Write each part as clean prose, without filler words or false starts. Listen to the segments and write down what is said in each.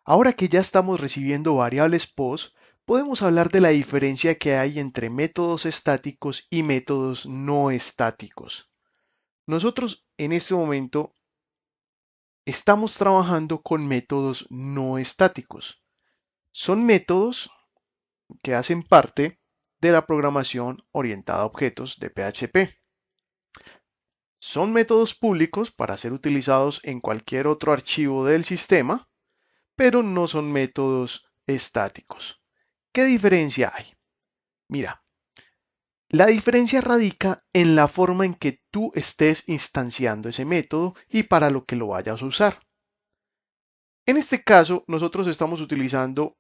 Ahora que ya estamos recibiendo variables post, podemos hablar de la diferencia que hay entre métodos estáticos y métodos no estáticos. Nosotros en este momento estamos trabajando con métodos no estáticos. Son métodos que hacen parte de la programación orientada a objetos de PHP. Son métodos públicos para ser utilizados en cualquier otro archivo del sistema, pero no son métodos estáticos. ¿Qué diferencia hay? Mira, la diferencia radica en la forma en que tú estés instanciando ese método y para lo que lo vayas a usar. En este caso, nosotros estamos utilizando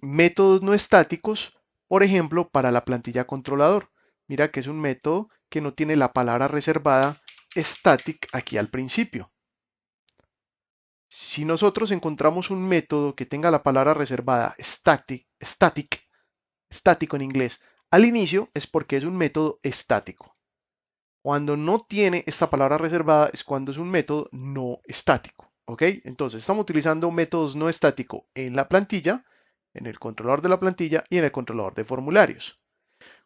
métodos no estáticos, por ejemplo, para la plantilla controlador. Mira que es un método que no tiene la palabra reservada static aquí al principio. Si nosotros encontramos un método que tenga la palabra reservada estático en inglés, al inicio es porque es un método estático. Cuando no tiene esta palabra reservada es cuando es un método no estático. ¿Ok? Entonces estamos utilizando métodos no estáticos en la plantilla, en el controlador de la plantilla y en el controlador de formularios.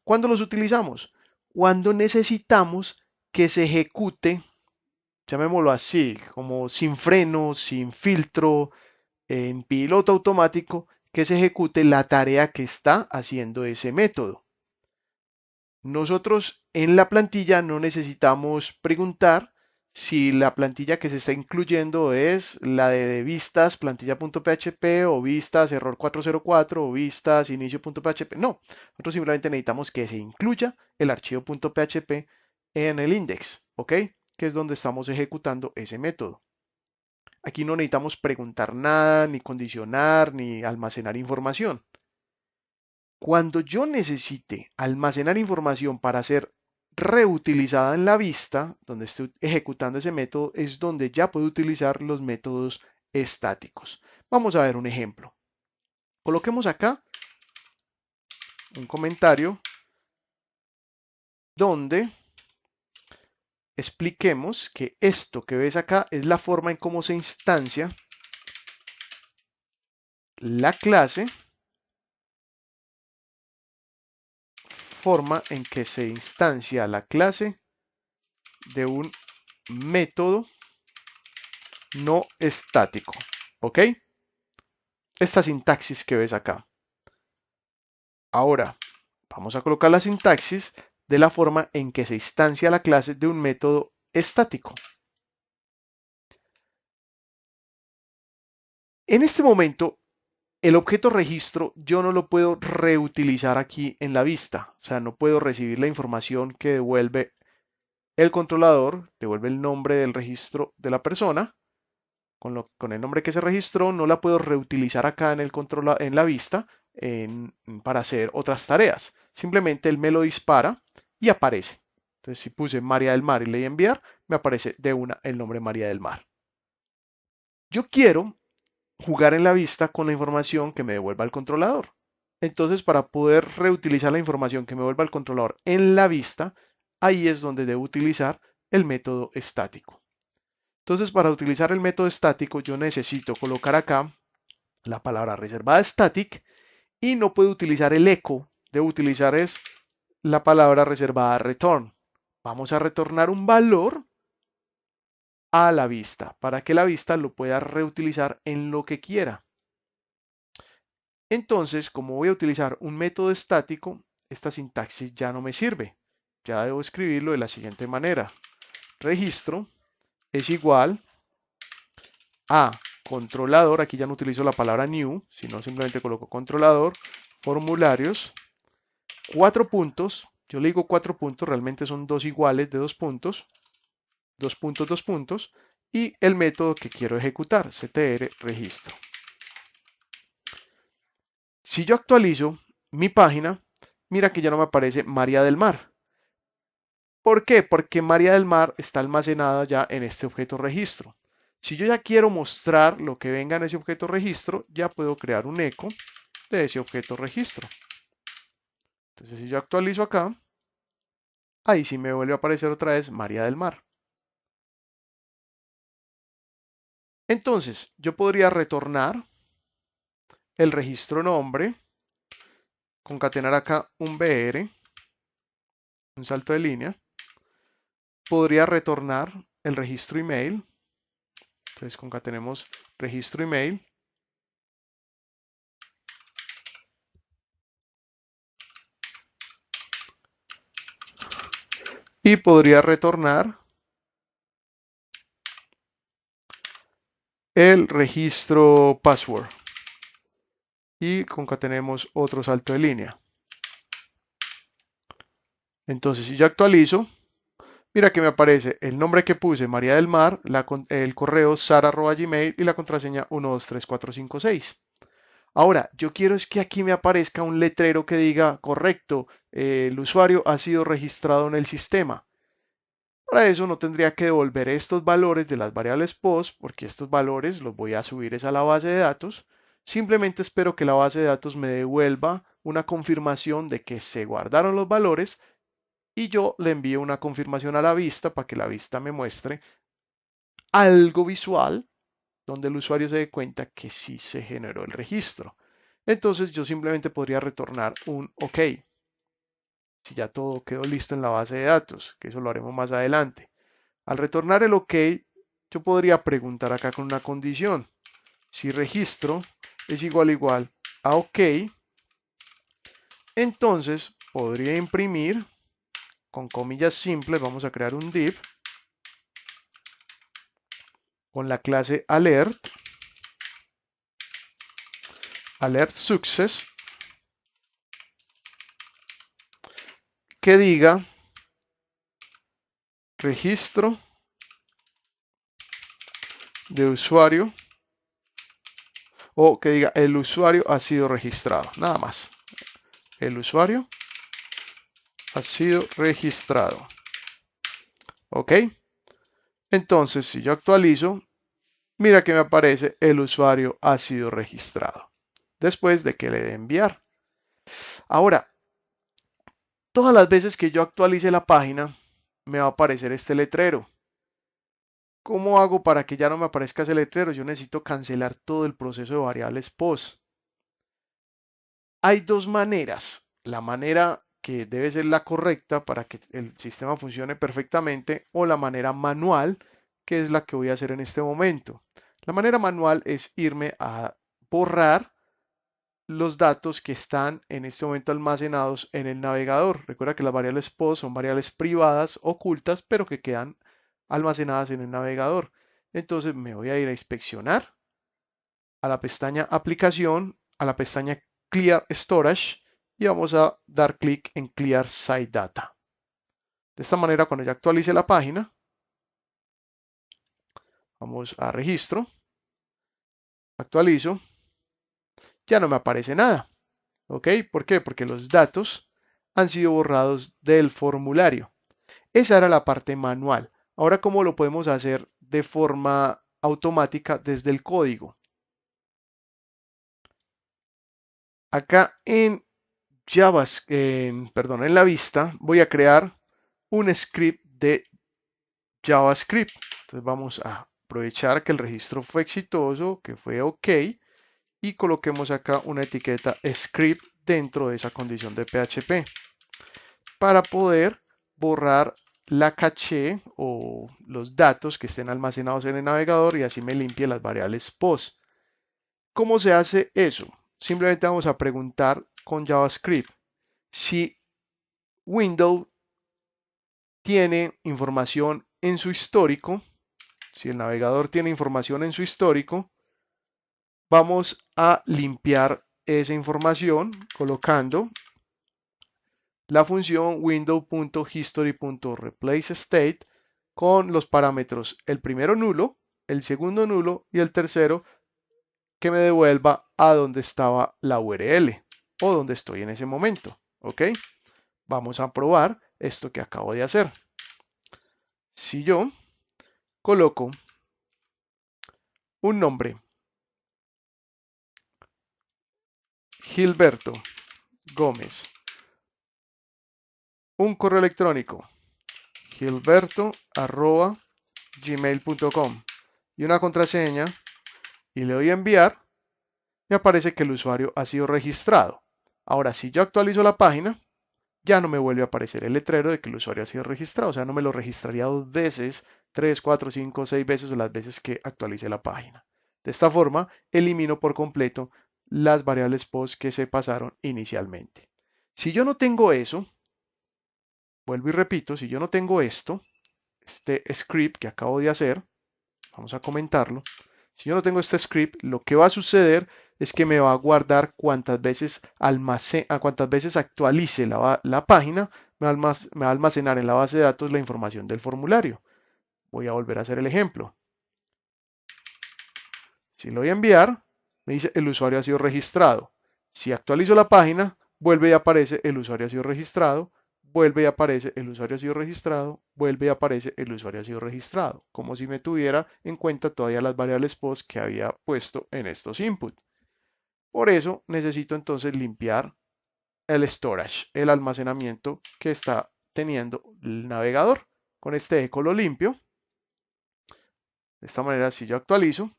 ¿Cuándo los utilizamos? Cuando necesitamos que se ejecute, llamémoslo así, como sin freno, sin filtro, en piloto automático, que se ejecute la tarea que está haciendo ese método. Nosotros en la plantilla no necesitamos preguntar si la plantilla que se está incluyendo es la de vistas plantilla.php o vistas error 404 o vistas inicio.php. No, nosotros simplemente necesitamos que se incluya el archivo .php en el index, ¿ok? Que es donde estamos ejecutando ese método. Aquí no necesitamos preguntar nada, ni condicionar, ni almacenar información. Cuando yo necesite almacenar información para ser reutilizada en la vista, donde estoy ejecutando ese método, es donde ya puedo utilizar los métodos estáticos. Vamos a ver un ejemplo. Coloquemos acá un comentario donde expliquemos que esto que ves acá es la forma en cómo se instancia la clase, forma en que se instancia la clase de un método no estático. ¿Ok? Esta sintaxis que ves acá. Ahora, vamos a colocar la sintaxis de la forma en que se instancia la clase de un método estático. En este momento, el objeto registro yo no lo puedo reutilizar aquí en la vista. O sea, no puedo recibir la información que devuelve el controlador, devuelve el nombre del registro de la persona. Con el nombre que se registró, no la puedo reutilizar acá en, en la vista para hacer otras tareas. Simplemente él me lo dispara y aparece. Entonces, si puse María del Mar y le di enviar, me aparece de una el nombre María del Mar. Yo quiero jugar en la vista con la información que me devuelva el controlador. Entonces, para poder reutilizar la información que me devuelva el controlador en la vista, ahí es donde debo utilizar el método estático. Entonces, para utilizar el método estático, yo necesito colocar acá la palabra reservada static y no puedo utilizar el echo. Debo utilizar es la palabra reservada return. Vamos a retornar un valor a la vista para que la vista lo pueda reutilizar en lo que quiera. Entonces, como voy a utilizar un método estático, esta sintaxis ya no me sirve. Ya debo escribirlo de la siguiente manera. Registro es igual a controlador, aquí ya no utilizo la palabra new, sino simplemente coloco controlador, formularios, 4 puntos, yo le digo 4 puntos, realmente son dos iguales de 2 puntos, 2 puntos, 2 puntos, y el método que quiero ejecutar, ctr registro. Si yo actualizo mi página, mira que ya no me aparece María del Mar. ¿Por qué? Porque María del Mar está almacenada ya en este objeto registro. Si yo ya quiero mostrar lo que venga en ese objeto registro, ya puedo crear un eco de ese objeto registro. Entonces, si yo actualizo acá, ahí sí me vuelve a aparecer otra vez María del Mar. Entonces, yo podría retornar el registro nombre, concatenar acá un BR, un salto de línea, podría retornar el registro email, entonces concatenemos registro email, y podría retornar el registro password y concatenemos otro salto de línea. Entonces, si yo actualizo, mira que me aparece el nombre que puse, María del Mar, el correo sara@gmail y la contraseña 123456. Ahora, yo quiero es que aquí me aparezca un letrero que diga, correcto, el usuario ha sido registrado en el sistema. Para eso no tendría que devolver estos valores de las variables post, porque estos valores los voy a subir a la base de datos. Simplemente espero que la base de datos me devuelva una confirmación de que se guardaron los valores y yo le envío una confirmación a la vista para que la vista me muestre algo visual donde el usuario se dé cuenta que sí se generó el registro. Entonces yo simplemente podría retornar un OK, si ya todo quedó listo en la base de datos, que eso lo haremos más adelante. Al retornar el OK, yo podría preguntar acá con una condición. Si registro es igual a OK, entonces podría imprimir con comillas simples, vamos a crear un div con la clase alert success, que diga registro de usuario, o que diga el usuario ha sido registrado, nada más. El usuario ha sido registrado. ¿Ok? Entonces, si yo actualizo, mira que me aparece el usuario ha sido registrado. Después de que le dé enviar. Ahora, todas las veces que yo actualice la página, me va a aparecer este letrero. ¿Cómo hago para que ya no me aparezca ese letrero? Yo necesito cancelar todo el proceso de variables post. Hay dos maneras. La manera que debe ser la correcta para que el sistema funcione perfectamente o la manera manual, que es la que voy a hacer en este momento. La manera manual es irme a borrar los datos que están en este momento almacenados en el navegador. Recuerda que las variables post son variables privadas, ocultas, pero que quedan almacenadas en el navegador. Entonces me voy a ir a inspeccionar, a la pestaña aplicación, a la pestaña Clear Storage y vamos a dar clic en Clear Site Data. De esta manera, cuando ya actualice la página, vamos a registro, actualizo, ya no me aparece nada. ¿Ok? ¿Por qué? Porque los datos han sido borrados del formulario. Esa era la parte manual. Ahora, ¿cómo lo podemos hacer de forma automática desde el código? Acá en en la vista, voy a crear un script de JavaScript. Entonces vamos a aprovechar que el registro fue exitoso, que fue OK, y coloquemos acá una etiqueta script dentro de esa condición de PHP para poder borrar la caché o los datos que estén almacenados en el navegador y así me limpie las variables post. ¿Cómo se hace eso? Simplemente vamos a preguntar con JavaScript si Windows tiene información en su histórico. Si el navegador tiene información en su histórico, vamos a limpiar esa información colocando la función window.history.replaceState con los parámetros, el primero nulo, el segundo nulo y el tercero que me devuelva a donde estaba la URL o donde estoy en ese momento. ¿Ok? Vamos a probar esto que acabo de hacer. Si yo coloco un nombre, Gilberto Gómez, un correo electrónico, gilberto@gmail.com y una contraseña y le doy a enviar, me aparece que el usuario ha sido registrado. Ahora, si yo actualizo la página, ya no me vuelve a aparecer el letrero de que el usuario ha sido registrado. O sea, no me lo registraría 2 veces, 3, 4, 5, 6 veces o las veces que actualice la página. De esta forma, elimino por completo las variables post que se pasaron inicialmente. Si yo no tengo eso, vuelvo y repito, si yo no tengo este script que acabo de hacer, vamos a comentarlo. Si yo no tengo este script, lo que va a suceder es que me va a guardar cuántas veces actualice la página, me va a almacenar en la base de datos la información del formulario. Voy a volver a hacer el ejemplo. Si lo voy a enviar, me dice el usuario ha sido registrado. Si actualizo la página, vuelve y aparece el usuario ha sido registrado, vuelve y aparece el usuario ha sido registrado, vuelve y aparece el usuario ha sido registrado, como si me tuviera en cuenta todavía las variables post que había puesto en estos inputs. Por eso necesito entonces limpiar el storage, el almacenamiento que está teniendo el navegador. Con este eco lo limpio. De esta manera, si yo actualizo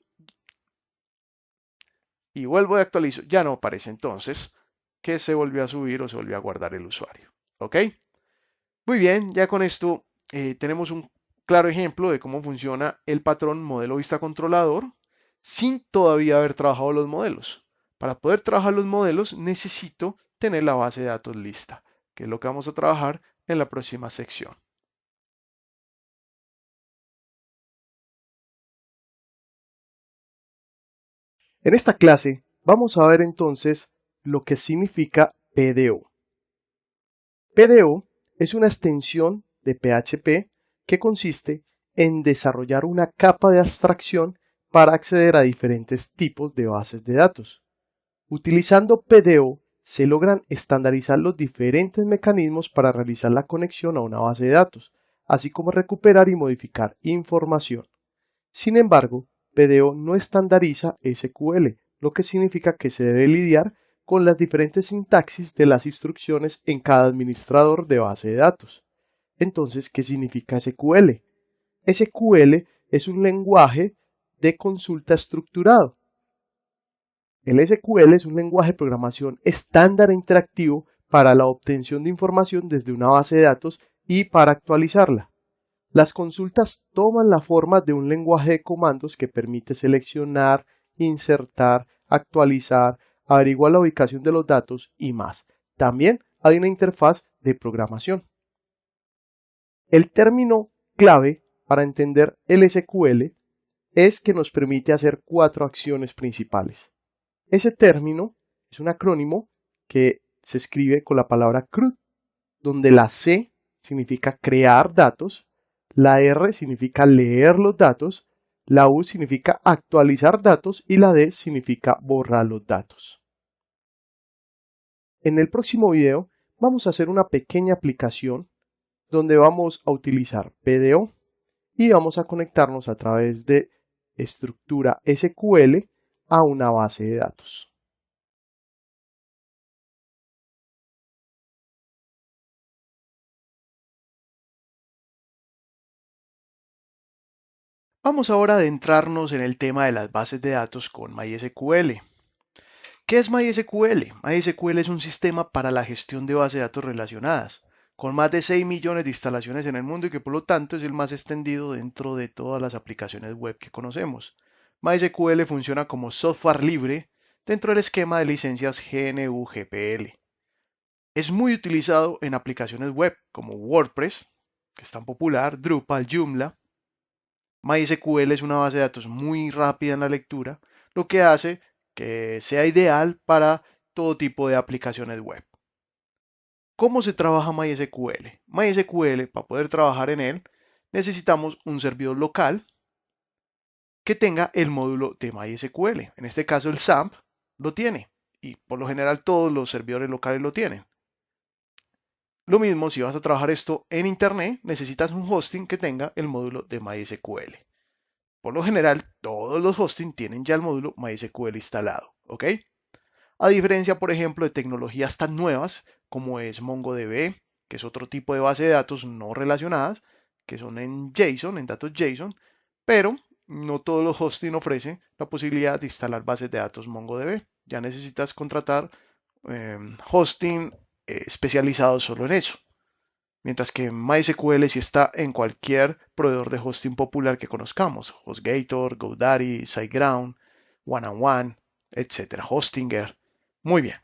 y vuelvo y actualizo, ya no aparece entonces que se volvió a subir o se volvió a guardar el usuario. ¿Ok? Muy bien, ya con esto tenemos un claro ejemplo de cómo funciona el patrón modelo vista controlador sin todavía haber trabajado los modelos. Para poder trabajar los modelos necesito tener la base de datos lista, que es lo que vamos a trabajar en la próxima sección. En esta clase vamos a ver entonces lo que significa PDO. PDO es una extensión de PHP que consiste en desarrollar una capa de abstracción para acceder a diferentes tipos de bases de datos. Utilizando PDO se logran estandarizar los diferentes mecanismos para realizar la conexión a una base de datos, así como recuperar y modificar información. Sin embargo, PDO no estandariza SQL, lo que significa que se debe lidiar con las diferentes sintaxis de las instrucciones en cada administrador de base de datos. Entonces, ¿qué significa SQL? SQL es un lenguaje de consulta estructurado. El SQL es un lenguaje de programación estándar e interactivo para la obtención de información desde una base de datos y para actualizarla. Las consultas toman la forma de un lenguaje de comandos que permite seleccionar, insertar, actualizar, averiguar la ubicación de los datos y más. También hay una interfaz de programación. El término clave para entender el SQL es que nos permite hacer 4 acciones principales. Ese término es un acrónimo que se escribe con la palabra CRUD, donde la C significa crear datos, la R significa leer los datos, la U significa actualizar datos y la D significa borrar los datos. En el próximo video vamos a hacer una pequeña aplicación donde vamos a utilizar PDO y vamos a conectarnos a través de estructura SQL a una base de datos. Vamos ahora a adentrarnos en el tema de las bases de datos con MySQL. ¿Qué es MySQL? MySQL es un sistema para la gestión de bases de datos relacionadas, con más de 6 millones de instalaciones en el mundo y que por lo tanto es el más extendido dentro de todas las aplicaciones web que conocemos. MySQL funciona como software libre dentro del esquema de licencias GNU-GPL. Es muy utilizado en aplicaciones web como WordPress, que es tan popular, Drupal, Joomla. MySQL es una base de datos muy rápida en la lectura, lo que hace que sea ideal para todo tipo de aplicaciones web. ¿Cómo se trabaja MySQL? MySQL, para poder trabajar en él, necesitamos un servidor local que tenga el módulo de MySQL. En este caso el SAMP lo tiene y por lo general todos los servidores locales lo tienen. Lo mismo, si vas a trabajar esto en Internet, necesitas un hosting que tenga el módulo de MySQL. Por lo general, todos los hosting tienen ya el módulo MySQL instalado, ¿ok? A diferencia, por ejemplo, de tecnologías tan nuevas como es MongoDB, que es otro tipo de base de datos no relacionadas, que son en JSON, en datos JSON, pero no todos los hosting ofrecen la posibilidad de instalar bases de datos MongoDB. ya necesitas contratar hosting especializado solo en eso. Mientras que MySQL sí está en cualquier proveedor de hosting popular que conozcamos. HostGator, GoDaddy, SiteGround, One-on-One, etc. Hostinger. Muy bien.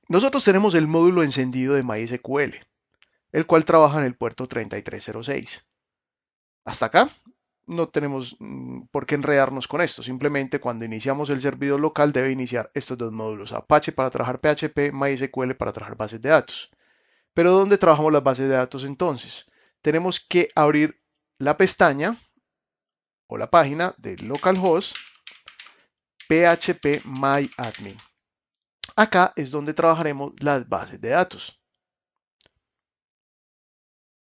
Nosotros tenemos el módulo encendido de MySQL, el cual trabaja en el puerto 3306. Hasta acá no tenemos por qué enredarnos con esto. Simplemente cuando iniciamos el servidor local debe iniciar estos dos módulos. Apache para trabajar PHP, MySQL para trabajar bases de datos. Pero ¿dónde trabajamos las bases de datos entonces? Tenemos que abrir la pestaña o la página de localhost phpMyAdmin. Acá es donde trabajaremos las bases de datos.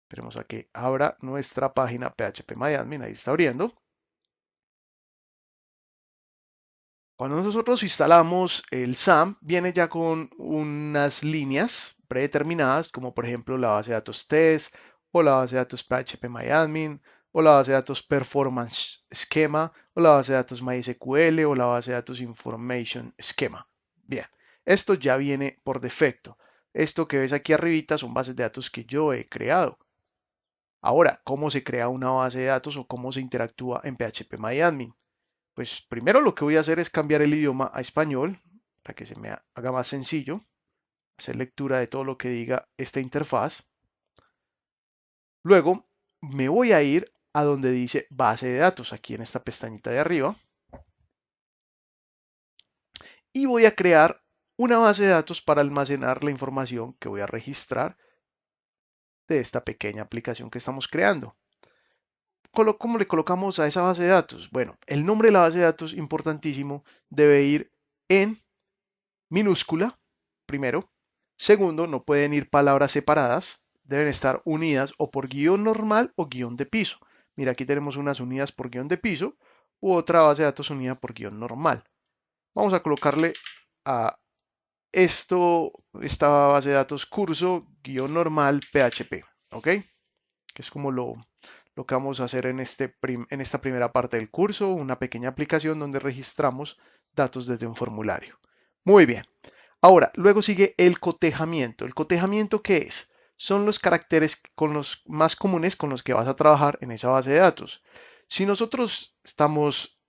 Esperemos a que abra nuestra página phpMyAdmin. Ahí está abriendo. Cuando nosotros instalamos el SAM, viene ya con unas líneas predeterminadas, como por ejemplo la base de datos test, o la base de datos phpMyAdmin, o la base de datos performance schema, o la base de datos MySQL, o la base de datos information schema. Bien, esto ya viene por defecto. Esto que ves aquí arribita son bases de datos que yo he creado. Ahora, ¿cómo se crea una base de datos o cómo se interactúa en phpMyAdmin? Pues primero lo que voy a hacer es cambiar el idioma a español para que se me haga más sencillo hacer lectura de todo lo que diga esta interfaz. Luego me voy a ir a donde dice base de datos, aquí en esta pestañita de arriba. Y voy a crear una base de datos para almacenar la información que voy a registrar de esta pequeña aplicación que estamos creando. ¿Cómo le colocamos a esa base de datos? Bueno, el nombre de la base de datos, importantísimo, debe ir en minúscula, primero. Segundo, no pueden ir palabras separadas, deben estar unidas o por guión normal o guión de piso. Mira, aquí tenemos unas unidas por guión de piso u otra base de datos unida por guión normal. Vamos a colocarle a esta base de datos curso guión normal PHP, ¿ok? Que es como lo que vamos a hacer en esta primera parte del curso, una pequeña aplicación donde registramos datos desde un formulario. Muy bien. Ahora, luego sigue el cotejamiento. ¿El cotejamiento qué es? Son los caracteres con los más comunes con los que vas a trabajar en esa base de datos. Si nosotros estamos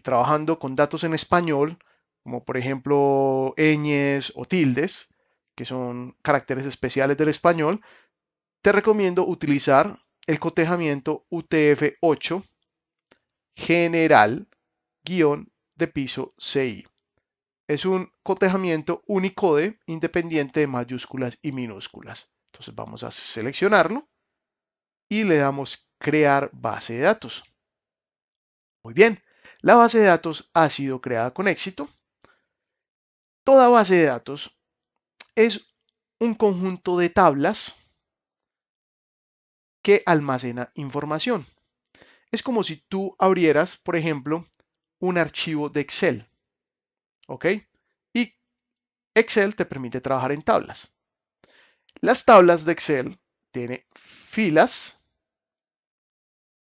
trabajando con datos en español, como por ejemplo ñes o tildes, que son caracteres especiales del español, te recomiendo utilizar el cotejamiento UTF-8 general guión de piso CI. Es un cotejamiento Unicode independiente de mayúsculas y minúsculas. Entonces vamos a seleccionarlo y le damos crear base de datos. Muy bien, la base de datos ha sido creada con éxito. Toda base de datos es un conjunto de tablas que almacena información. Es como si tú abrieras, por ejemplo, un archivo de Excel, ¿ok? Y Excel te permite trabajar en tablas. Las tablas de Excel tienen filas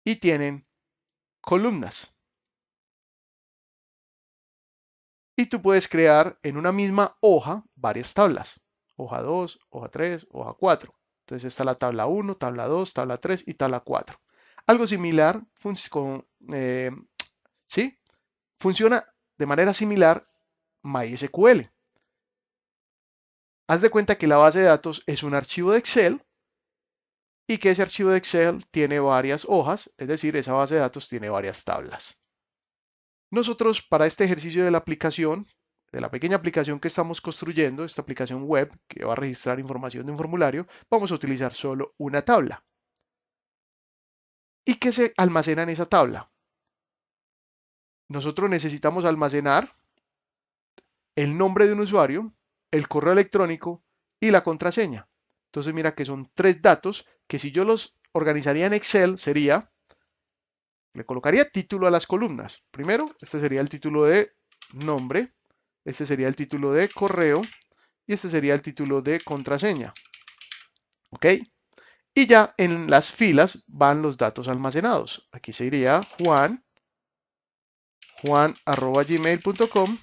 y tienen columnas. Y tú puedes crear en una misma hoja varias tablas. Hoja 2, hoja 3, hoja 4. Entonces está la tabla 1, tabla 2, tabla 3 y tabla 4. Algo similar ¿sí? Funciona de manera similar MySQL. Haz de cuenta que la base de datos es un archivo de Excel y que ese archivo de Excel tiene varias hojas, es decir, esa base de datos tiene varias tablas. Nosotros para este ejercicio de la aplicación, de la pequeña aplicación que estamos construyendo, esta aplicación web que va a registrar información de un formulario, vamos a utilizar solo una tabla. ¿Y qué se almacena en esa tabla? Nosotros necesitamos almacenar el nombre de un usuario, el correo electrónico y la contraseña. Entonces mira que son tres datos que si yo los organizaría en Excel sería, le colocaría título a las columnas. Primero, este sería el título de nombre, este sería el título de correo y este sería el título de contraseña. ¿Ok? Y ya en las filas van los datos almacenados. Aquí sería juan@gmail.com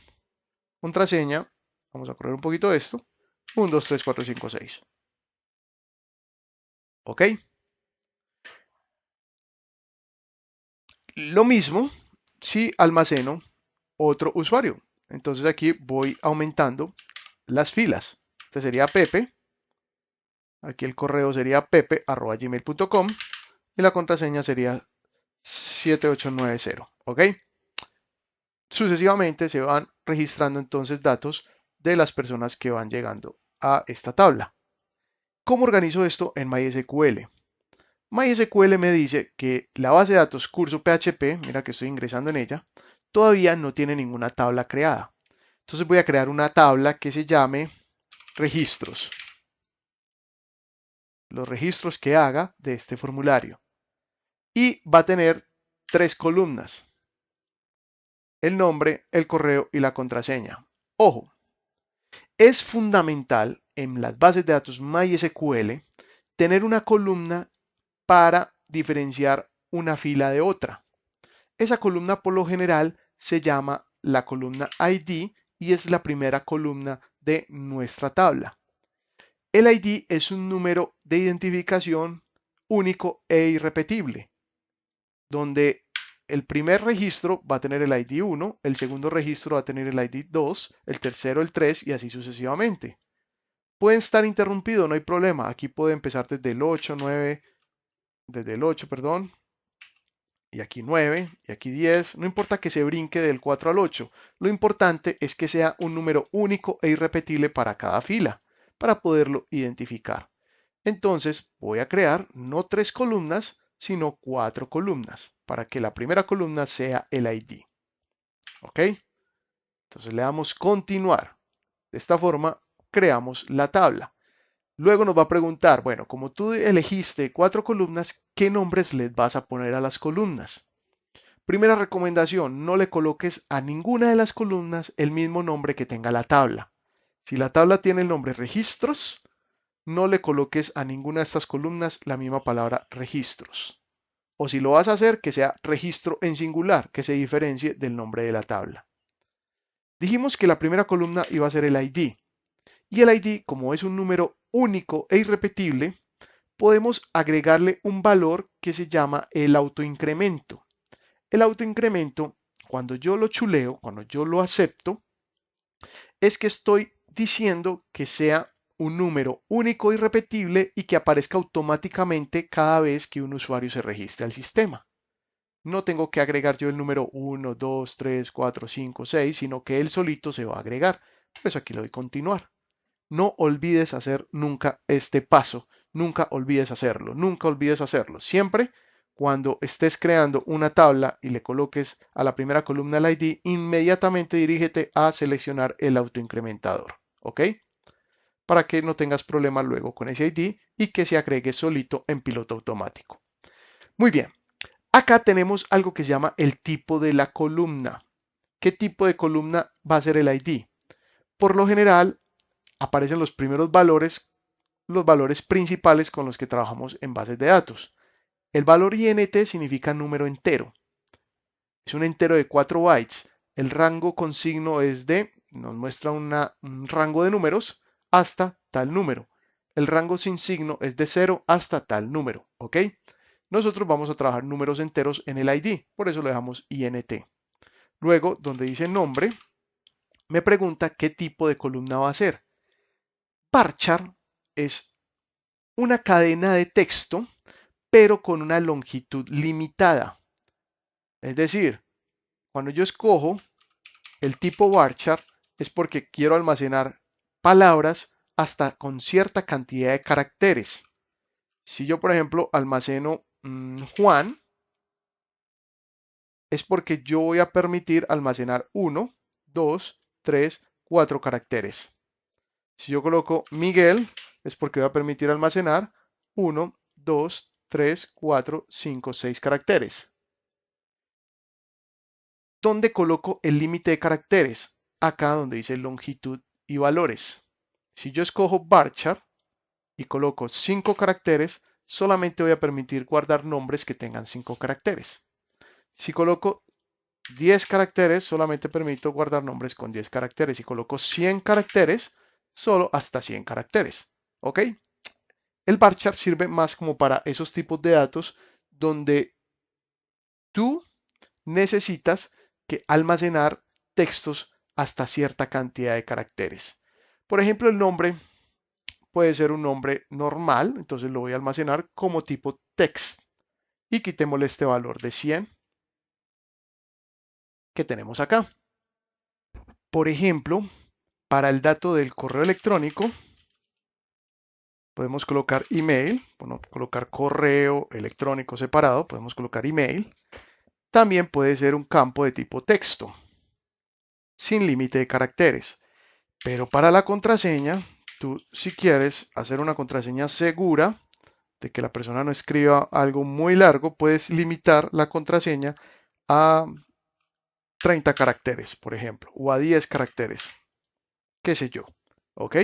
Contraseña, vamos a correr un poquito esto. 1, 2, 3, 4, 5, 6. ¿Ok? Lo mismo si almaceno otro usuario. Entonces aquí voy aumentando las filas. Este sería Pepe. Aquí el correo sería pepe@gmail.com y la contraseña sería 7890. ¿Ok? Sucesivamente se van registrando entonces datos de las personas que van llegando a esta tabla. ¿Cómo organizo esto en MySQL? MySQL me dice que la base de datos curso PHP, mira que estoy ingresando en ella, todavía no tiene ninguna tabla creada. Entonces voy a crear una tabla que se llame registros. Los registros que haga de este formulario. Y va a tener 3 columnas. El nombre, el correo y la contraseña. Ojo, es fundamental en las bases de datos MySQL tener una columna para diferenciar una fila de otra. Esa columna por lo general se llama la columna ID y es la primera columna de nuestra tabla. El ID es un número de identificación único e irrepetible, donde el primer registro va a tener el ID 1, el segundo registro va a tener el ID 2, el tercero el 3 y así sucesivamente. Pueden estar interrumpidos, no hay problema. Aquí puede empezar desde el 8, 9, desde el 8, perdón, y aquí 9, y aquí 10. No importa que se brinque del 4 al 8. Lo importante es que sea un número único e irrepetible para cada fila, para poderlo identificar. Entonces voy a crear no 3 columnas, sino 4 columnas, para que la primera columna sea el ID. ¿Ok? Entonces le damos continuar. De esta forma creamos la tabla. Luego nos va a preguntar, bueno, como tú elegiste 4 columnas, ¿qué nombres les vas a poner a las columnas? Primera recomendación, no le coloques a ninguna de las columnas el mismo nombre que tenga la tabla. Si la tabla tiene el nombre registros, no le coloques a ninguna de estas columnas la misma palabra registros. O si lo vas a hacer, que sea registro en singular, que se diferencie del nombre de la tabla. Dijimos que la primera columna iba a ser el ID. Y el ID, como es un número único e irrepetible, podemos agregarle un valor que se llama el autoincremento. El autoincremento, cuando yo lo chuleo, cuando yo lo acepto, es que estoy diciendo que sea un número único y repetible y que aparezca automáticamente cada vez que un usuario se registre al sistema. No tengo que agregar yo el número 1, 2, 3, 4, 5, 6, sino que él solito se va a agregar. Por eso aquí le doy continuar. No olvides hacer nunca este paso. Nunca olvides hacerlo. Nunca olvides hacerlo. Siempre cuando estés creando una tabla y le coloques a la primera columna el ID, inmediatamente dirígete a seleccionar el autoincrementador. ¿Ok? Para que no tengas problemas luego con ese ID y que se agregue solito en piloto automático. Muy bien. Acá tenemos algo que se llama el tipo de la columna. ¿Qué tipo de columna va a ser el ID? Por lo general, aparecen los valores principales con los que trabajamos en bases de datos. El valor INT significa número entero. Es un entero de 4 bytes. El rango con signo es nos muestra un rango de números hasta tal número. El rango sin signo es de 0 hasta tal número. ¿Ok? Nosotros vamos a trabajar números enteros en el ID, por eso lo dejamos INT. Luego, donde dice nombre, me pregunta qué tipo de columna va a ser. Varchar es una cadena de texto, pero con una longitud limitada. Es decir, cuando yo escojo el tipo varchar es porque quiero almacenar palabras hasta con cierta cantidad de caracteres. Si yo, por ejemplo, almaceno Juan, es porque yo voy a permitir almacenar 1, 2, 3, 4 caracteres. Si yo coloco Miguel, es porque voy a permitir almacenar 1, 2, 3, 4, 5, 6 caracteres. ¿Dónde coloco el límite de caracteres? Acá donde dice longitud y valores. Si yo escojo varchar y coloco 5 caracteres, solamente voy a permitir guardar nombres que tengan 5 caracteres. Si coloco 10 caracteres, solamente permito guardar nombres con 10 caracteres. Y coloco 100 caracteres, solo hasta 100 caracteres. ¿Ok? El varchar sirve más como para esos tipos de datos donde tú necesitas que almacenar textos hasta cierta cantidad de caracteres. Por ejemplo, el nombre puede ser un nombre normal, entonces lo voy a almacenar como tipo text y quitémosle este valor de 100 que tenemos acá. Por ejemplo, para el dato del correo electrónico, podemos colocar email, bueno, colocar correo electrónico separado, podemos colocar email. También puede ser un campo de tipo texto, sin límite de caracteres. Pero para la contraseña, tú si quieres hacer una contraseña segura de que la persona no escriba algo muy largo, puedes limitar la contraseña a 30 caracteres, por ejemplo, o a 10 caracteres, qué sé yo. ¿Ok?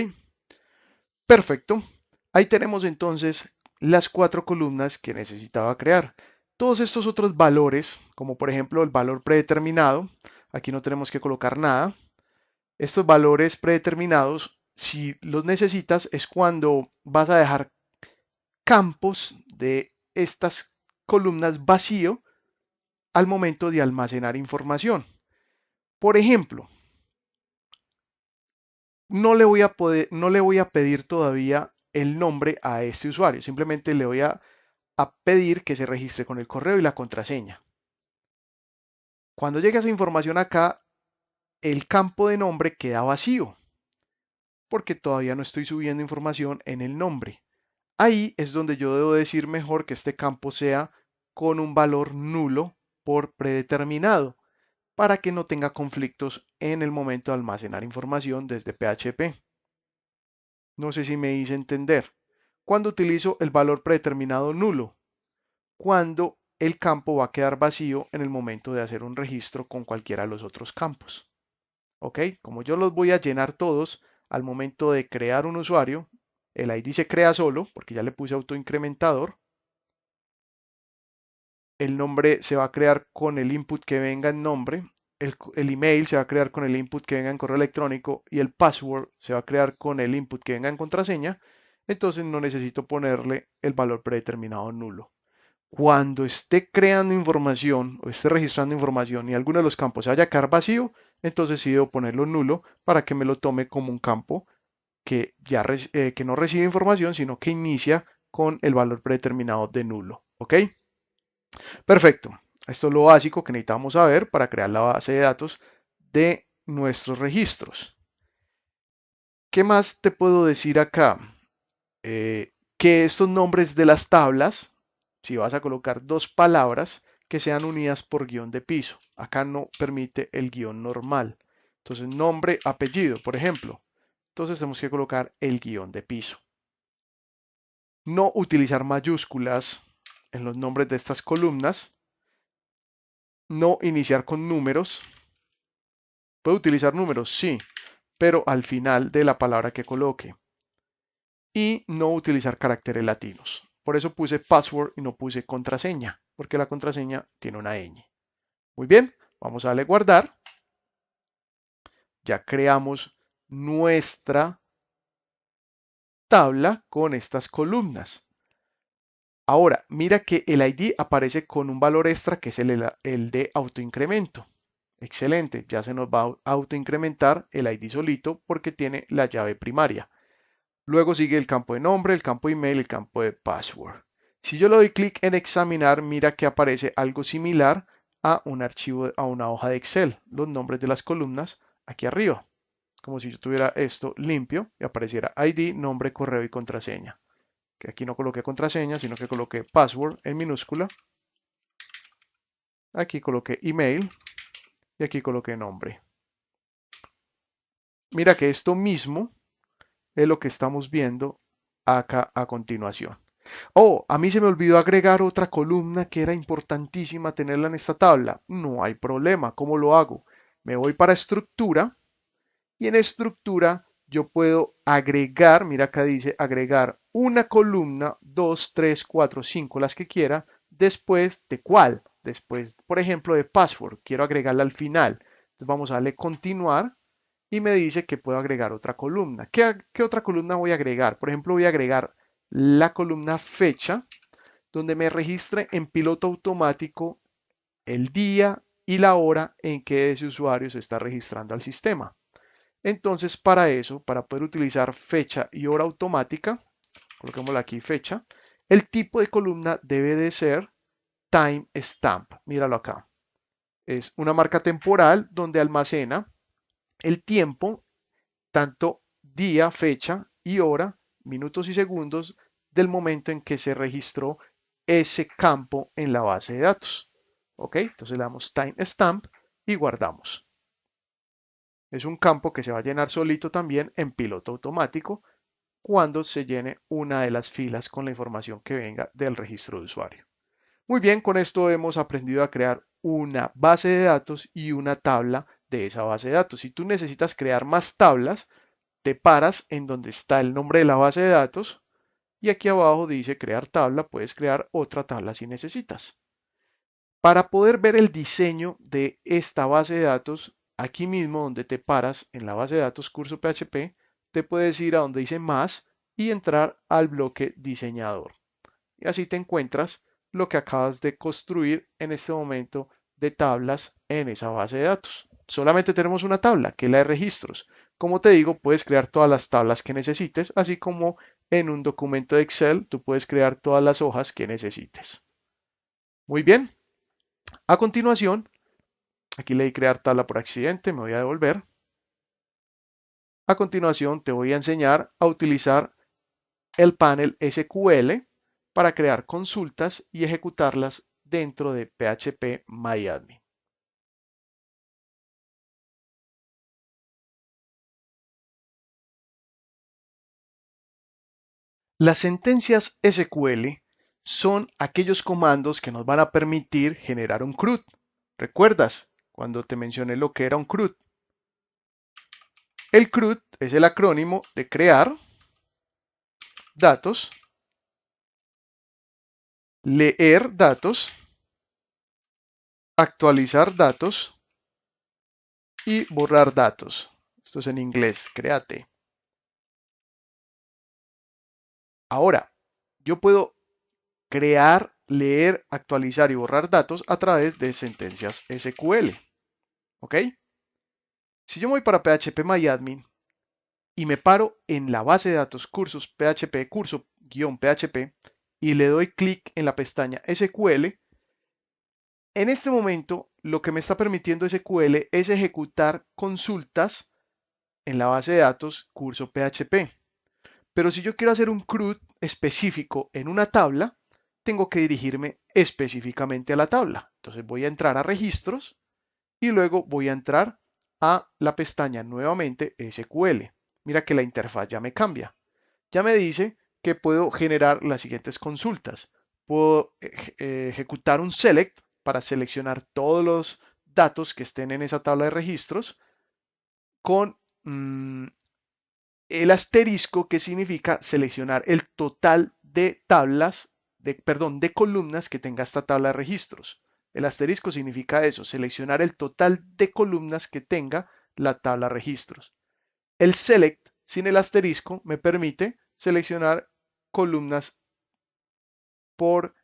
Perfecto. Ahí tenemos entonces las 4 columnas que necesitaba crear. Todos estos otros valores, como por ejemplo el valor predeterminado, aquí no tenemos que colocar nada. Estos valores predeterminados, si los necesitas, es cuando vas a dejar campos de estas columnas vacío al momento de almacenar información. Por ejemplo, no le voy a pedir todavía el nombre a este usuario, simplemente le voy a pedir que se registre con el correo y la contraseña. Cuando llegue esa información acá, el campo de nombre queda vacío, porque todavía no estoy subiendo información en el nombre. Ahí es donde yo debo decir mejor que este campo sea con un valor nulo por predeterminado, para que no tenga conflictos en el momento de almacenar información desde PHP. No sé si me hice entender. Cuando utilizo el valor predeterminado nulo, cuando el campo va a quedar vacío en el momento de hacer un registro con cualquiera de los otros campos. ¿Ok? Como yo los voy a llenar todos al momento de crear un usuario, el ID se crea solo porque ya le puse autoincrementador. El nombre se va a crear con el input que venga en nombre. El email se va a crear con el input que venga en correo electrónico y el password se va a crear con el input que venga en contraseña. Entonces no necesito ponerle el valor predeterminado nulo. Cuando esté creando información o esté registrando información y alguno de los campos se vaya a quedar vacío, entonces sí debo ponerlo nulo para que me lo tome como un campo que no recibe información, sino que inicia con el valor predeterminado de nulo. ¿Ok? Perfecto. Esto es lo básico que necesitamos saber para crear la base de datos de nuestros registros. ¿Qué más te puedo decir acá? Que estos nombres de las tablas, si vas a colocar dos palabras, que sean unidas por guión de piso. Acá no permite el guión normal. Entonces, nombre, apellido, por ejemplo. Entonces tenemos que colocar el guión de piso. No utilizar mayúsculas en los nombres de estas columnas. No iniciar con números. ¿Puedo utilizar números? Sí, pero al final de la palabra que coloque. Y no utilizar caracteres latinos. Por eso puse password y no puse contraseña, porque la contraseña tiene una ñ. Muy bien, vamos a darle guardar. Ya creamos nuestra tabla con estas columnas. Ahora, mira que el ID aparece con un valor extra que es el de autoincremento. Excelente, ya se nos va a autoincrementar el ID solito porque tiene la llave primaria. Luego sigue el campo de nombre, el campo de email, el campo de password. Si yo le doy clic en examinar, mira que aparece algo similar a un archivo, a una hoja de Excel, los nombres de las columnas aquí arriba, como si yo tuviera esto limpio y apareciera ID, nombre, correo y contraseña. Que aquí no coloqué contraseña, sino que coloqué password en minúscula. Aquí coloqué email y aquí coloqué nombre. Mira que esto mismo es lo que estamos viendo acá a continuación. Oh, a mí se me olvidó agregar otra columna que era importantísima tenerla en esta tabla. No hay problema. ¿Cómo lo hago? Me voy para estructura y en estructura yo puedo agregar, mira acá dice agregar una columna, 2, 3, 4, 5, las que quiera, después de cuál. después, por ejemplo, de password, quiero agregarla al final. Entonces vamos a darle continuar y me dice que puedo agregar otra columna. ¿Qué otra columna voy a agregar? Por ejemplo, voy a agregar la columna fecha, donde me registre en piloto automático el día y la hora en que ese usuario se está registrando al sistema. Entonces, para eso, para poder utilizar fecha y hora automática, coloquémosle aquí fecha, el tipo de columna debe de ser timestamp. Míralo acá. Es una marca temporal donde almacena el tiempo, tanto día, fecha y hora, minutos y segundos del momento en que se registró ese campo en la base de datos. ¿Ok? Entonces le damos timestamp y guardamos. Es un campo que se va a llenar solito también en piloto automático cuando se llene una de las filas con la información que venga del registro de usuario. Muy bien, con esto hemos aprendido a crear una base de datos y una tabla de esa base de datos. Si tú necesitas crear más tablas, te paras en donde está el nombre de la base de datos y aquí abajo dice crear tabla, puedes crear otra tabla si necesitas. Para poder ver el diseño de esta base de datos, aquí mismo donde te paras en la base de datos curso PHP, te puedes ir a donde dice más y entrar al bloque diseñador. Y así te encuentras lo que acabas de construir en este momento de tablas en esa base de datos. Solamente tenemos una tabla, que es la de registros. Como te digo, puedes crear todas las tablas que necesites, así como en un documento de Excel tú puedes crear todas las hojas que necesites. Muy bien. A continuación, aquí le di crear tabla por accidente, me voy a devolver. A continuación te voy a enseñar a utilizar el panel SQL para crear consultas y ejecutarlas dentro de PHP MyAdmin. Las sentencias SQL son aquellos comandos que nos van a permitir generar un CRUD. ¿Recuerdas cuando te mencioné lo que era un CRUD? El CRUD es el acrónimo de crear datos, leer datos, actualizar datos y borrar datos. Esto es en inglés, créate. Ahora, yo puedo crear, leer, actualizar y borrar datos a través de sentencias SQL. ¿Ok? Si yo me voy para PHP y me paro en la base de datos cursos PHP, curso-PHP, y le doy clic en la pestaña SQL, en este momento lo que me está permitiendo SQL es ejecutar consultas en la base de datos curso PHP. Pero si yo quiero hacer un CRUD específico en una tabla, tengo que dirigirme específicamente a la tabla. Entonces voy a entrar a registros y luego voy a entrar a la pestaña nuevamente SQL. Mira que la interfaz ya me cambia. Ya me dice que puedo generar las siguientes consultas. Puedo ejecutar un select para seleccionar todos los datos que estén en esa tabla de registros con el asterisco, que significa seleccionar el total de de columnas que tenga esta tabla de registros. El asterisco significa eso, seleccionar el total de columnas que tenga la tabla de registros. El select sin el asterisco me permite seleccionar columnas por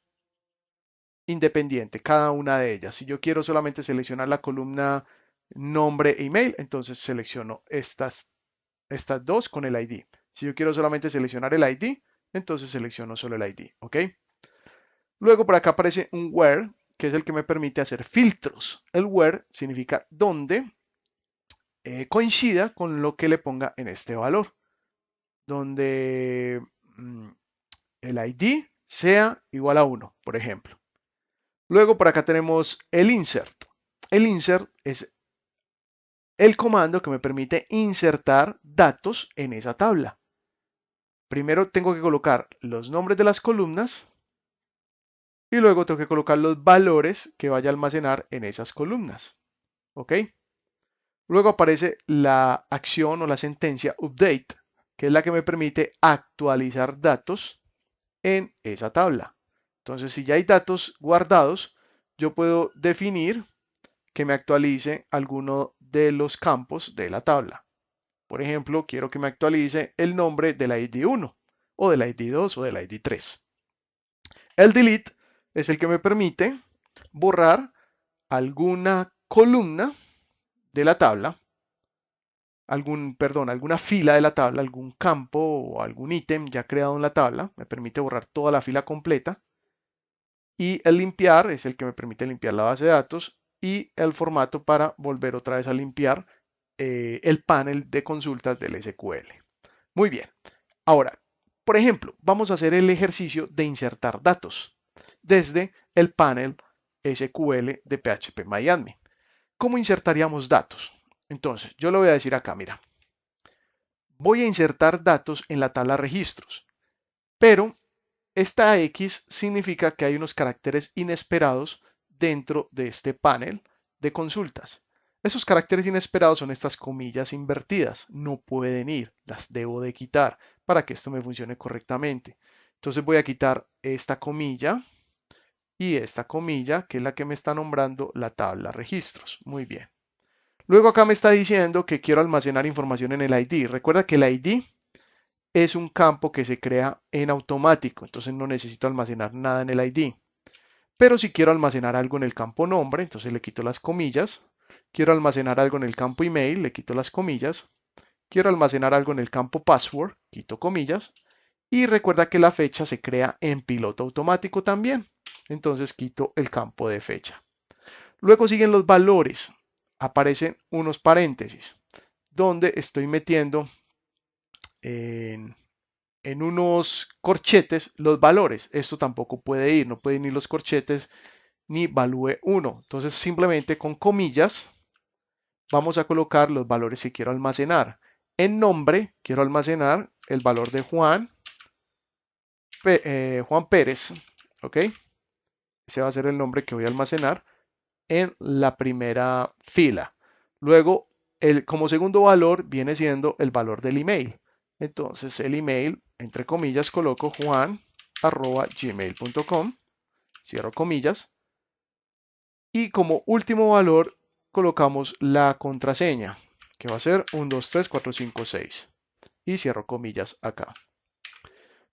independiente, cada una de ellas. Si yo quiero solamente seleccionar la columna nombre e email, entonces selecciono estas dos con el ID. Si yo quiero solamente seleccionar el ID, entonces selecciono solo el ID, ¿ok? Luego por acá aparece un where, que es el que me permite hacer filtros. El where significa donde coincida con lo que le ponga en este valor. Donde el ID sea igual a 1, por ejemplo. Luego por acá tenemos el insert. El insert es el comando que me permite insertar datos en esa tabla. Primero tengo que colocar los nombres de las columnas y luego tengo que colocar los valores que vaya a almacenar en esas columnas. ¿Ok? Luego aparece la acción o la sentencia update, que es la que me permite actualizar datos en esa tabla. Entonces, si ya hay datos guardados, yo puedo definir que me actualice alguno de los campos de la tabla. Por ejemplo, quiero que me actualice el nombre del ID 1 o del ID 2 o del ID 3. El delete es el que me permite borrar alguna columna de la tabla, alguna fila de la tabla, algún campo o algún ítem ya creado en la tabla. Me permite borrar toda la fila completa. Y el limpiar es el que me permite limpiar la base de datos y el formato para volver otra vez a limpiar el panel de consultas del SQL. Muy bien. Ahora, por ejemplo, vamos a hacer el ejercicio de insertar datos desde el panel SQL de PHP ¿Cómo insertaríamos datos? Entonces, yo le voy a decir acá, mira, voy a insertar datos en la tabla registros, pero esta X significa que hay unos caracteres inesperados dentro de este panel de consultas. Esos caracteres inesperados son estas comillas invertidas. No pueden ir, las debo de quitar para que esto me funcione correctamente. Entonces voy a quitar esta comilla y esta comilla, que es la que me está nombrando la tabla registros. Muy bien. Luego acá me está diciendo que quiero almacenar información en el ID. Recuerda que el ID es un campo que se crea en automático, entonces no necesito almacenar nada en el ID. Pero si quiero almacenar algo en el campo nombre, entonces le quito las comillas. Quiero almacenar algo en el campo email, le quito las comillas. Quiero almacenar algo en el campo password, quito comillas. Y recuerda que la fecha se crea en piloto automático también. Entonces quito el campo de fecha. Luego siguen los valores. Aparecen unos paréntesis donde estoy metiendo en unos corchetes los valores. Esto tampoco puede ir, no pueden ir los corchetes ni value 1. Entonces simplemente con comillas vamos a colocar los valores que quiero almacenar. En nombre quiero almacenar el valor de Juan Pérez, ¿ok? Ese va a ser el nombre que voy a almacenar en la primera fila. Luego, como segundo valor viene siendo el valor del email. Entonces, el email, entre comillas, coloco juan@gmail.com, cierro comillas. Y como último valor, colocamos la contraseña, que va a ser 1, 2, 3, 4, 5, 6. Y cierro comillas acá.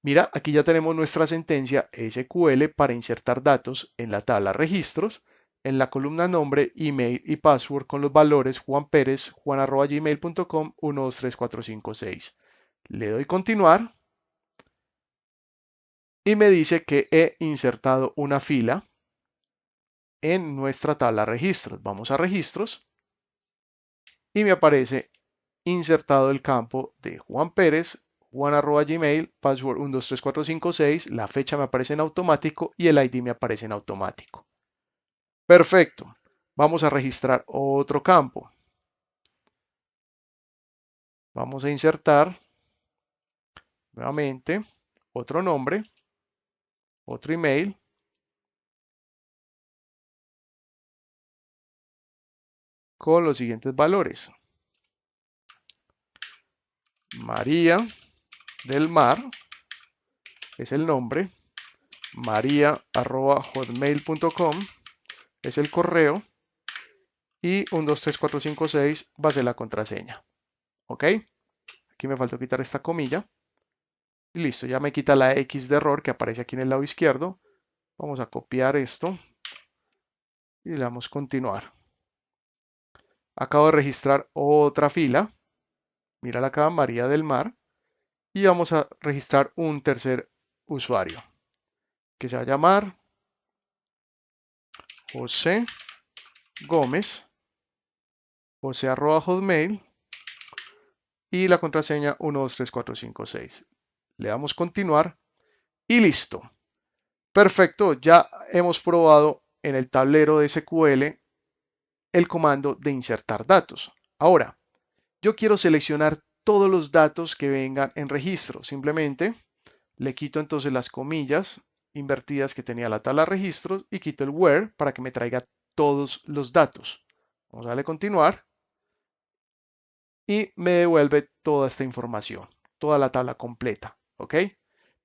Mira, aquí ya tenemos nuestra sentencia SQL para insertar datos en la tabla registros, en la columna nombre, email y password con los valores Juan Pérez, juan@gmail.com, 1, 2, 3, 4, 5, 6. Le doy continuar y me dice que he insertado una fila en nuestra tabla registros. Vamos a registros y me aparece insertado el campo de Juan Pérez, juan@gmail, password 1, 2, 3, 4, 5, 6, la fecha me aparece en automático y el ID me aparece en automático. Perfecto. Vamos a registrar otro campo. Vamos a insertar nuevamente otro nombre, otro email, con los siguientes valores. María del Mar es el nombre, maria@hotmail.com es el correo y 1, 2, 3, 4, 5, 6 va a ser la contraseña. ¿Ok? Aquí me faltó quitar esta comilla. Y listo, ya me quita la X de error que aparece aquí en el lado izquierdo. Vamos a copiar esto y le damos continuar. Acabo de registrar otra fila. Mírala acá, María del Mar. Y vamos a registrar un tercer usuario que se va a llamar José Gómez, José@hotmail y la contraseña 1, 2, 3, 4, 5, 6. Le damos continuar y listo. Perfecto, ya hemos probado en el tablero de SQL el comando de insertar datos. Ahora, yo quiero seleccionar todos los datos que vengan en registro. Simplemente le quito entonces las comillas invertidas que tenía la tabla de registros y quito el where para que me traiga todos los datos. Vamos a darle continuar y me devuelve toda esta información, toda la tabla completa, ¿ok?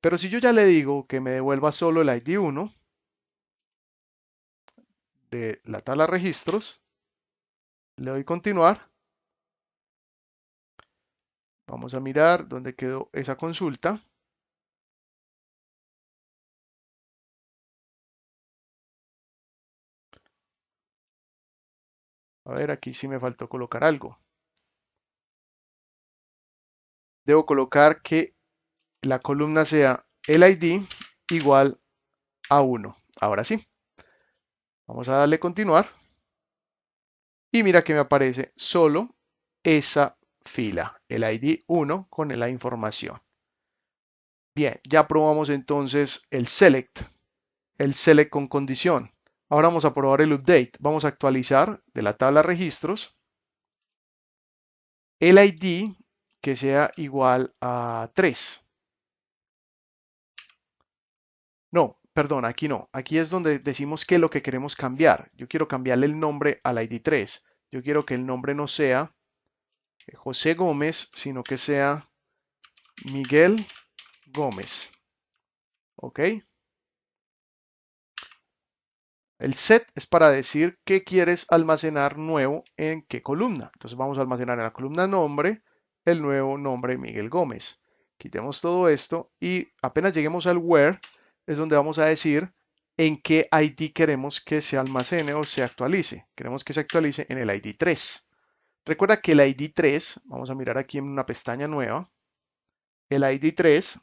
Pero si yo ya le digo que me devuelva solo el ID 1, de la tabla de registros, le doy continuar. Vamos a mirar dónde quedó esa consulta. A ver, aquí sí me faltó colocar algo. Debo colocar que la columna sea el ID igual a 1. Ahora sí. Vamos a darle continuar. Y mira que me aparece solo esa fila, el ID 1 con la información. Bien, ya probamos entonces el select con condición. Ahora vamos a probar el update. Vamos a actualizar de la tabla de registros el ID que sea igual a 3. No, perdón, aquí no. Aquí es donde decimos qué es lo que queremos cambiar. Yo quiero cambiarle el nombre al ID 3. Yo quiero que el nombre no sea José Gómez, sino que sea Miguel Gómez. ¿Ok? El set es para decir qué quieres almacenar nuevo en qué columna. Entonces vamos a almacenar en la columna nombre el nuevo nombre Miguel Gómez. Quitemos todo esto y apenas lleguemos al where es donde vamos a decir en qué ID queremos que se almacene o se actualice. Queremos que se actualice en el ID 3. Recuerda que el ID 3, vamos a mirar aquí en una pestaña nueva, el ID 3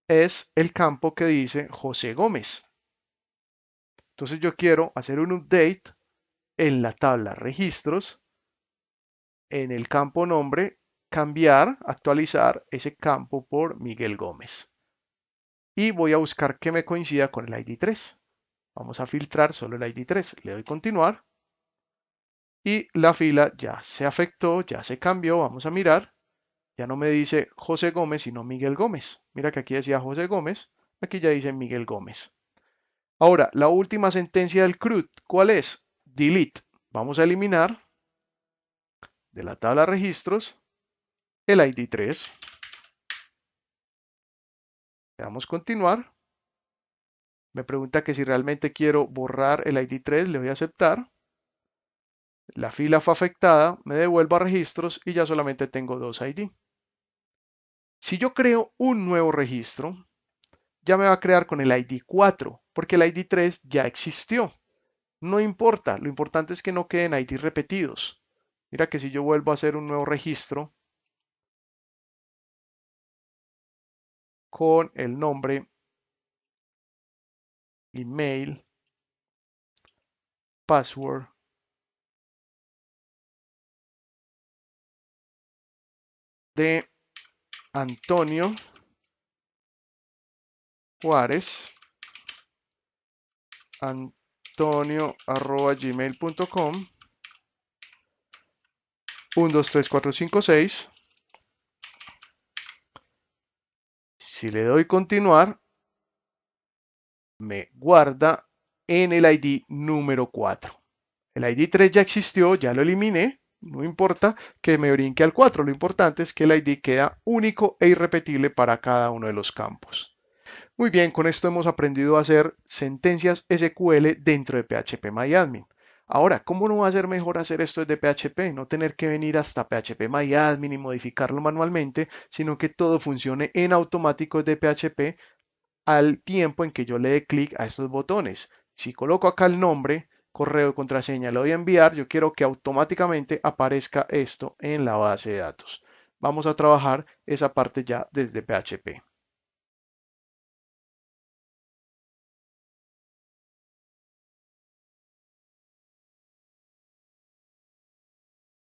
es el campo que dice José Gómez. Entonces yo quiero hacer un update en la tabla registros, en el campo nombre, cambiar, actualizar ese campo por Miguel Gómez. Y voy a buscar que me coincida con el ID 3. Vamos a filtrar solo el ID 3. Le doy continuar. Y la fila ya se afectó, ya se cambió. Vamos a mirar. Ya no me dice José Gómez, sino Miguel Gómez. Mira que aquí decía José Gómez. Aquí ya dice Miguel Gómez. Ahora, la última sentencia del CRUD, ¿cuál es? Delete. Vamos a eliminar de la tabla de registros el ID 3. Le damos continuar. Me pregunta que si realmente quiero borrar el ID 3, le doy a aceptar. La fila fue afectada, me devuelvo a registros y ya solamente tengo 2 ID. Si yo creo un nuevo registro, ya me va a crear con el ID 4, porque el ID 3 ya existió. No importa, lo importante es que no queden ID repetidos. Mira que si yo vuelvo a hacer un nuevo registro con el nombre, email, password, de Antonio Juárez, antonio@gmail.com, 1, 2, 3, 4, 5, 6. Si le doy continuar, me guarda en el ID número 4. El ID 3 ya existió, ya lo eliminé, no importa que me brinque al 4, lo importante es que el ID queda único e irrepetible para cada uno de los campos. Muy bien, con esto hemos aprendido a hacer sentencias SQL dentro de PHP Ahora, ¿cómo no va a ser mejor hacer esto desde PHP? No tener que venir hasta PHP y modificarlo manualmente, sino que todo funcione en automático desde PHP al tiempo en que yo le dé clic a estos botones. Si coloco acá el nombre, correo y contraseña, lo voy a enviar, yo quiero que automáticamente aparezca esto en la base de datos. Vamos a trabajar esa parte ya desde PHP.